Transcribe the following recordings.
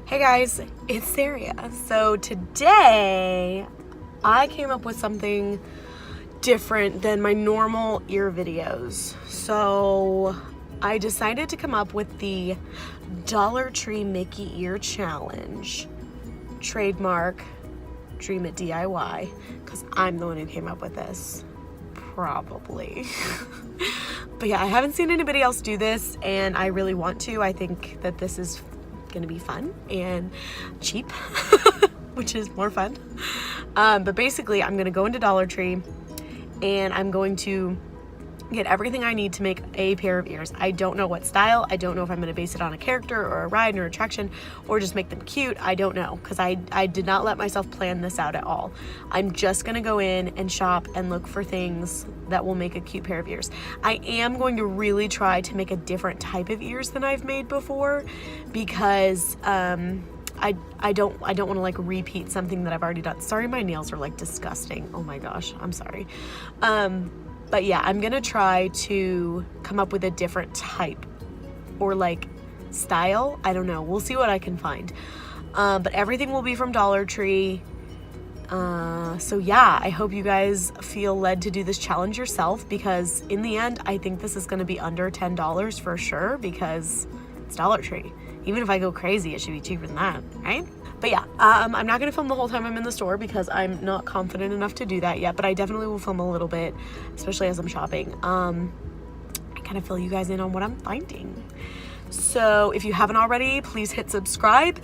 Hey guys, it's Sarah. So today I came up with something different than my normal ear videos. So I decided to come up with the Dollar Tree Mickey Ear Challenge. Trademark Dream It DIY, because I'm the one who came up with this. Probably. But yeah, I haven't seen anybody else do this and I really want to. I think that this is gonna be fun and cheap, which is more fun. But basically I'm gonna go into Dollar Tree and I'm going to get everything I need to make a pair of ears. I don't know what style. I don't know if I'm gonna base it on a character or a ride or attraction or just make them cute. I don't know, because I did not let myself plan this out at all. I'm just gonna go in and shop and look for things that will make a cute pair of ears. I am going to really try to make a different type of ears than I've made before, because I don't want to like repeat something that I've already done. Sorry, my nails are like disgusting. Oh my gosh, I'm sorry. But yeah, I'm gonna try to come up with a different type or like style. I don't know. We'll see what I can find. But everything will be from Dollar Tree. So yeah, I hope you guys feel led to do this challenge yourself, because in the end, I think this is gonna be under $10 for sure, because it's Dollar Tree. Even if I go crazy, it should be cheaper than that, right? But yeah, I'm not gonna film the whole time I'm in the store because I'm not confident enough to do that yet, but I definitely will film a little bit, especially as I'm shopping. I kind of fill you guys in on what I'm finding. So if you haven't already, please hit subscribe.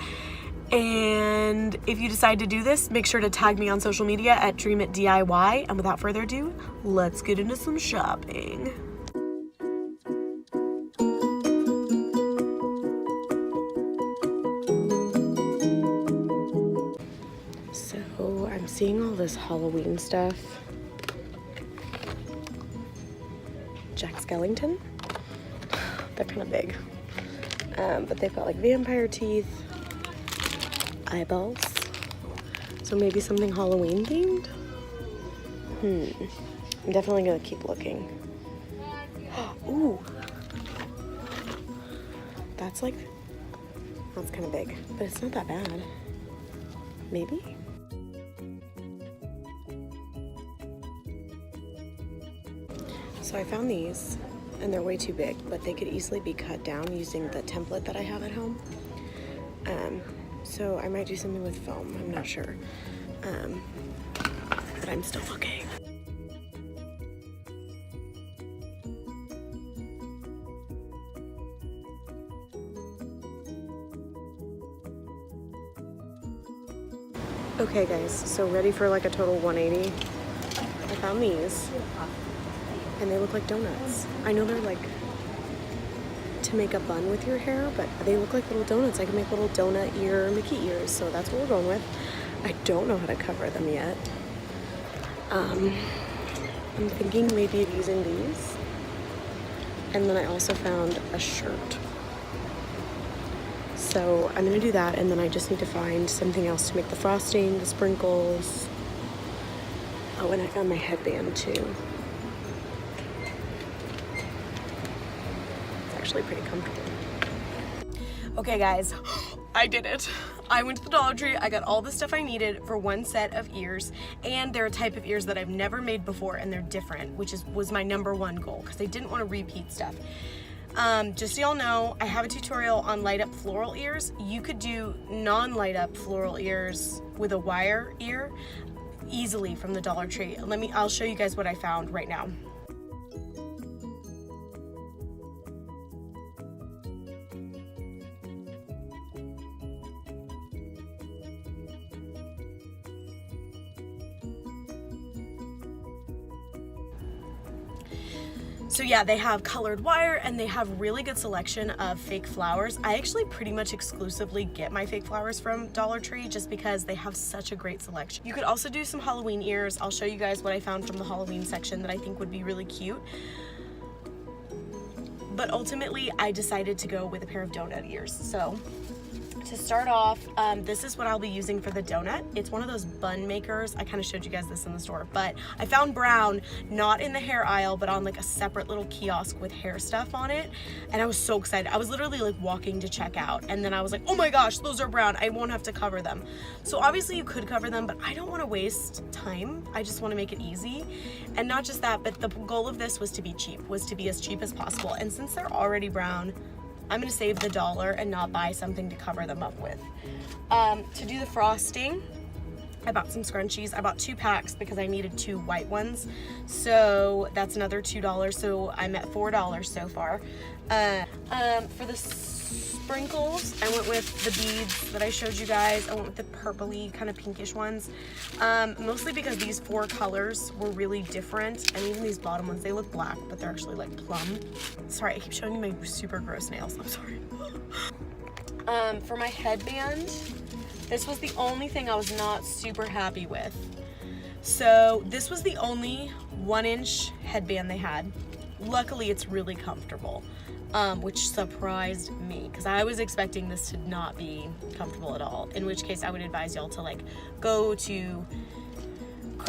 And if you decide to do this, make sure to tag me on social media at Dream It DIY. And without further ado, let's get into some shopping. So I'm seeing all this Halloween stuff. Jack Skellington. They're kind of big. But they've got like vampire teeth, eyeballs. So maybe something Halloween themed? I'm definitely gonna keep looking. Ooh. That's kind of big, but it's not that bad. Maybe? So I found these, and they're way too big, but they could easily be cut down using the template that I have at home. So I might do something with foam, I'm not sure. But I'm still looking. Okay guys, so ready for like a total 180? I found these. And they look like donuts. I know they're like to make a bun with your hair, but they look like little donuts. I can make little donut ear Mickey ears, so that's what we're going with. I don't know how to cover them yet. I'm thinking maybe of using these. And then I also found a shirt. So I'm gonna do that, and then I just need to find something else to make the frosting, the sprinkles. Oh, and I found my headband too. Actually pretty comfortable. Okay guys, I did it. I went to the Dollar Tree, I got all the stuff I needed for one set of ears, and they're a type of ears that I've never made before, and they're different, which was my #1 goal, because I didn't want to repeat stuff. Just so y'all know, I have a tutorial on light up floral ears. You could do non-light up floral ears with a wire ear easily from the Dollar Tree. I'll show you guys what I found right now. So yeah, they have colored wire and they have really good selection of fake flowers. I actually pretty much exclusively get my fake flowers from Dollar Tree just because they have such a great selection. You could also do some Halloween ears. I'll show you guys what I found from the Halloween section that I think would be really cute. But ultimately, I decided to go with a pair of donut ears. So To start off, this is what I'll be using for the donut. It's one of those bun makers. I kind of showed you guys this in the store, but I found brown, not in the hair aisle, but on like a separate little kiosk with hair stuff on it. And I was so excited. I was literally like walking to check out. And then I was like, oh my gosh, those are brown. I won't have to cover them. So obviously you could cover them, but I don't want to waste time. I just want to make it easy. And not just that, but the goal of this was to be cheap, was to be as cheap as possible. And since they're already brown, I'm gonna save the $1 and not buy something to cover them up with. To do the frosting, I bought some scrunchies. I bought 2 packs because I needed 2 white ones. So that's another $2. So I'm at $4 so far. For the sprinkles, I went with the beads that I showed you guys. I went with the purpley, kind of pinkish ones. Mostly because these 4 colors were really different. And even these bottom ones, they look black, but they're actually like plum. Sorry, I keep showing you my super gross nails. I'm sorry. For my headband, this was the only thing I was not super happy with. So this was the only 1-inch headband they had. Luckily, it's really comfortable. Which surprised me because I was expecting this to not be comfortable at all, in which case I would advise y'all to like go to,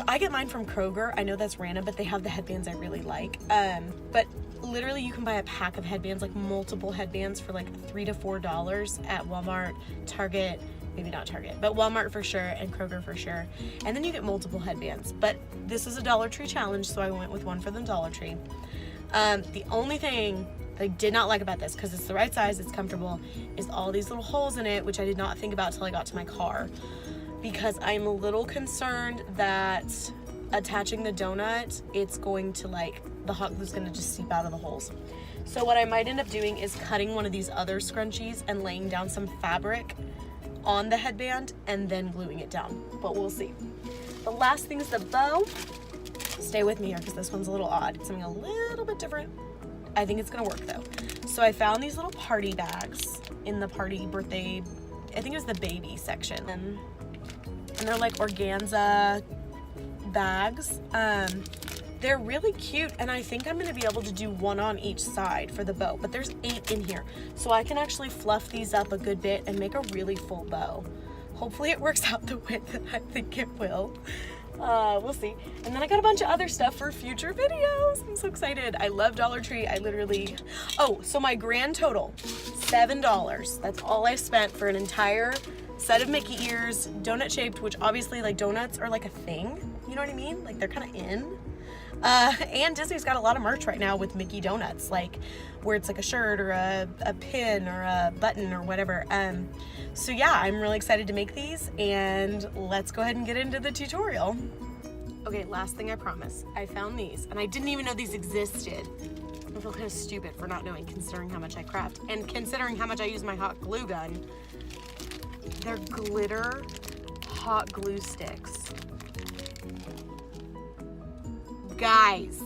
I get mine from Kroger. I know that's random, but they have the headbands I really like. But literally you can buy a pack of headbands, like multiple headbands for like $3 to $4 at Walmart, Target, maybe not Target, but Walmart for sure, and Kroger for sure. And then you get multiple headbands. But this is a Dollar Tree challenge, so I went with one for the Dollar Tree. The only thing that I did not like about this, because it's the right size, it's comfortable, is all these little holes in it, which I did not think about till I got to my car. Because I'm a little concerned that attaching the donut, it's going to like, the hot glue's gonna just seep out of the holes. So what I might end up doing is cutting one of these other scrunchies and laying down some fabric on the headband and then gluing it down, but we'll see. The last thing is the bow. Stay with me here because this one's a little odd. It's something a little bit different. I think it's gonna work though. So I found these little party bags in the party birthday, I think it was the baby section. And they're like organza bags. They're really cute, and I think I'm gonna be able to do one on each side for the bow, but there's 8 in here. So I can actually fluff these up a good bit and make a really full bow. Hopefully it works out the way that I think it will. We'll see. And then I got a bunch of other stuff for future videos. I'm so excited. I love Dollar Tree. I literally, oh, so my grand total, $7. That's all I spent for an entire set of Mickey ears, donut shaped, which obviously like donuts are like a thing. You know what I mean? Like they're kind of in. And Disney's got a lot of merch right now with Mickey donuts, like where it's like a shirt or a pin or a button or whatever. So yeah, I'm really excited to make these, and let's go ahead and get into the tutorial. Okay, last thing I promise. I found these, and I didn't even know these existed. I feel kind of stupid for not knowing, considering how much I craft and considering how much I use my hot glue gun. They're glitter hot glue sticks. Guys,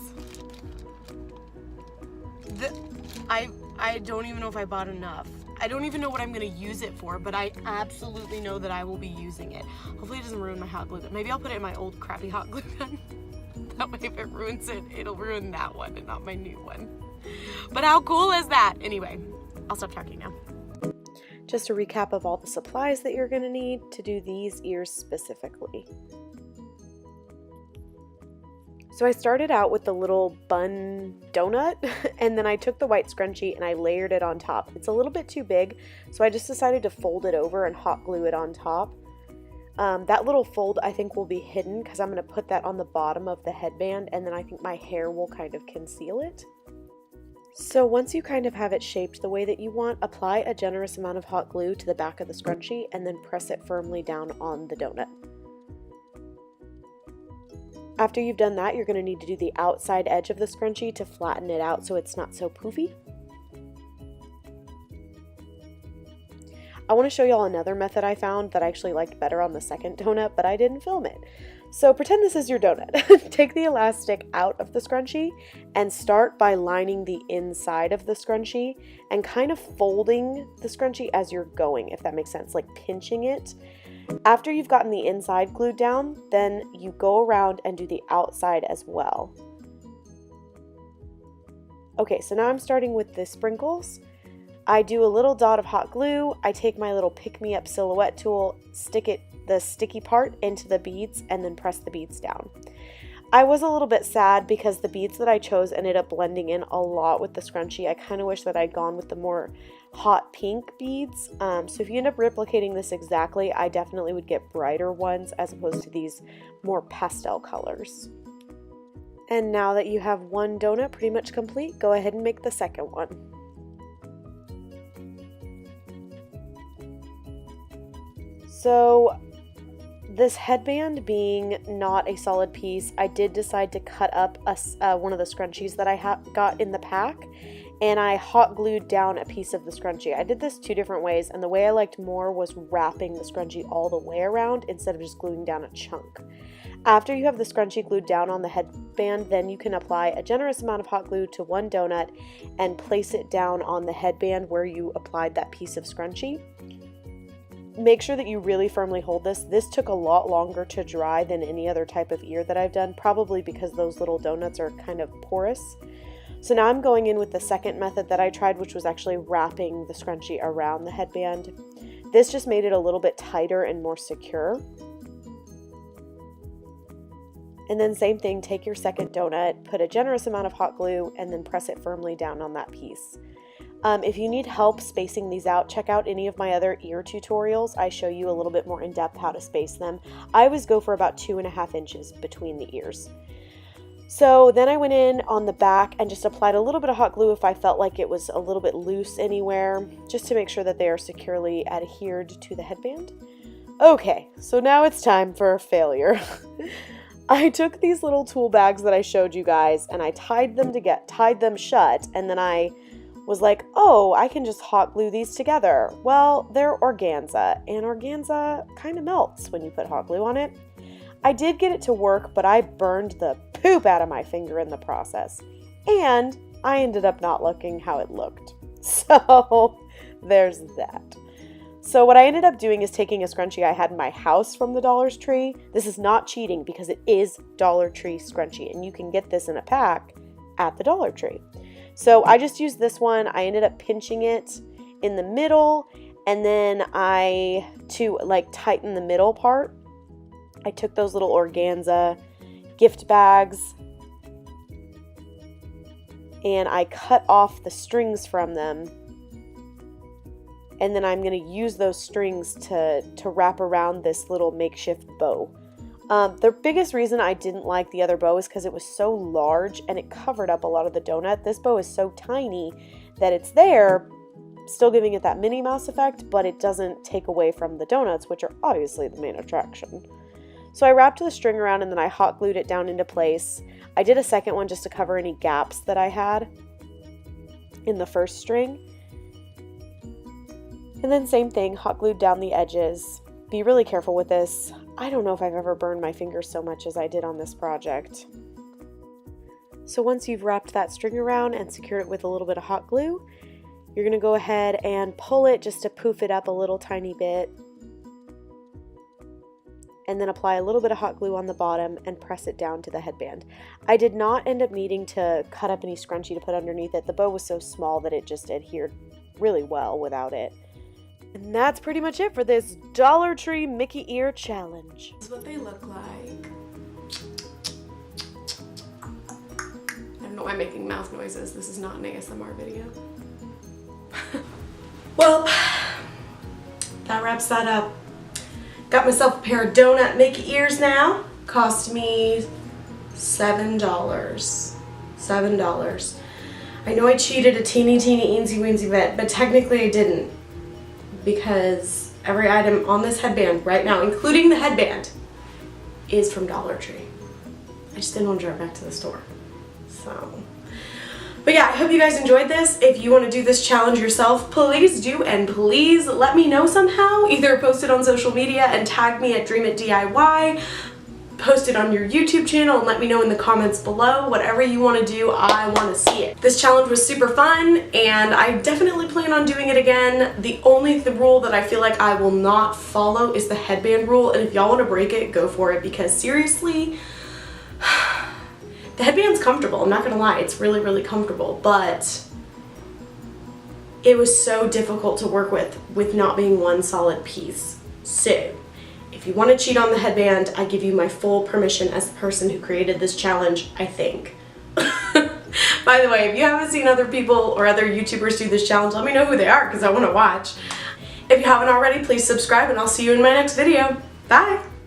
I don't even know if I bought enough. I don't even know what I'm gonna use it for, but I absolutely know that I will be using it. Hopefully it doesn't ruin my hot glue gun. Maybe I'll put it in my old crappy hot glue gun. That way if it ruins it, it'll ruin that one and not my new one. But how cool is that? Anyway, I'll stop talking now. Just a recap of all the supplies that you're gonna need to do these ears specifically. So I started out with the little bun donut, and then I took the white scrunchie and I layered it on top. It's a little bit too big, so I just decided to fold it over and hot glue it on top. That little fold I think will be hidden because I'm going to put that on the bottom of the headband, and then I think my hair will kind of conceal it. So once you kind of have it shaped the way that you want, apply a generous amount of hot glue to the back of the scrunchie and then press it firmly down on the donut. After you've done that, you're going to need to do the outside edge of the scrunchie to flatten it out so it's not so poofy. I want to show y'all another method I found that I actually liked better on the second donut, but I didn't film it. So pretend this is your donut. Take the elastic out of the scrunchie and start by lining the inside of the scrunchie and kind of folding the scrunchie as you're going, if that makes sense, like pinching it. After you've gotten the inside glued down, then you go around and do the outside as well. Okay, so now I'm starting with the sprinkles. I do a little dot of hot glue. I take my little pick-me-up silhouette tool, stick the sticky part into the beads, and then press the beads down. I was a little bit sad because the beads that I chose ended up blending in a lot with the scrunchie. I kind of wish that I'd gone with the more hot pink beads. So if you end up replicating this exactly, I definitely would get brighter ones as opposed to these more pastel colors. And now that you have one donut pretty much complete, go ahead and make the second one. So this headband being not a solid piece, I did decide to cut up one of the scrunchies that I got in the pack, and I hot glued down a piece of the scrunchie. I did this 2 different ways, and the way I liked more was wrapping the scrunchie all the way around instead of just gluing down a chunk. After you have the scrunchie glued down on the headband, then you can apply a generous amount of hot glue to one donut and place it down on the headband where you applied that piece of scrunchie. Make sure that you really firmly hold this. This took a lot longer to dry than any other type of ear that I've done, probably because those little donuts are kind of porous. So now I'm going in with the second method that I tried, which was actually wrapping the scrunchie around the headband. This just made it a little bit tighter and more secure. And then same thing, take your second donut, put a generous amount of hot glue, and then press it firmly down on that piece. If you need help spacing these out, check out any of my other ear tutorials. I show you a little bit more in depth how to space them. I always go for about 2.5 inches between the ears. So then I went in on the back and just applied a little bit of hot glue if I felt like it was a little bit loose anywhere, just to make sure that they are securely adhered to the headband. Okay, so now it's time for failure. I took these little tool bags that I showed you guys and I tied them shut, and then I was like, oh, I can just hot glue these together. Well, they're organza, and organza kind of melts when you put hot glue on it. I did get it to work, but I burned the poop out of my finger in the process, and I ended up not liking how it looked. So there's that. So what I ended up doing is taking a scrunchie I had in my house from the Dollar Tree. This is not cheating because it is Dollar Tree scrunchie, and you can get this in a pack at the Dollar Tree. So I just used this one. I ended up pinching it in the middle, and then to tighten the middle part, I took those little organza gift bags and I cut off the strings from them. And then I'm going to use those strings to wrap around this little makeshift bow. The biggest reason I didn't like the other bow is because it was so large and it covered up a lot of the donut. This bow is so tiny that it's there, still giving it that Minnie Mouse effect, but it doesn't take away from the donuts, which are obviously the main attraction. So I wrapped the string around and then I hot glued it down into place. I did a second one just to cover any gaps that I had in the first string. And then same thing, hot glued down the edges. Be really careful with this. I don't know if I've ever burned my fingers so much as I did on this project. So once you've wrapped that string around and secured it with a little bit of hot glue, you're going to go ahead and pull it just to poof it up a little tiny bit. And then apply a little bit of hot glue on the bottom and press it down to the headband. I did not end up needing to cut up any scrunchie to put underneath it. The bow was so small that it just adhered really well without it. And that's pretty much it for this Dollar Tree Mickey Ear Challenge. This is what they look like. I don't know why I'm making mouth noises. This is not an ASMR video. Well, that wraps that up. Got myself a pair of donut Mickey ears now. Cost me $7. $7. I know I cheated a teeny eensy weensy bit, but technically I didn't, because every item on this headband right now, including the headband, is from Dollar Tree. I just didn't want to drive back to the store. So, but yeah, I hope you guys enjoyed this. If you want to do this challenge yourself, please do, and please let me know somehow. Either post it on social media and tag me at DreamItDIY, post it on your YouTube channel and let me know in the comments below. Whatever you want to do, I want to see it. This challenge was super fun and I definitely plan on doing it again. The only rule that I feel like I will not follow is the headband rule, and if y'all want to break it, go for it, because seriously, the headband's comfortable. I'm not gonna lie, it's really comfortable, but it was so difficult to work with not being one solid piece. So, if you want to cheat on the headband, I give you my full permission as the person who created this challenge, I think. By the way, if you haven't seen other people or other YouTubers do this challenge, let me know who they are because I want to watch. If you haven't already, please subscribe and I'll see you in my next video. Bye!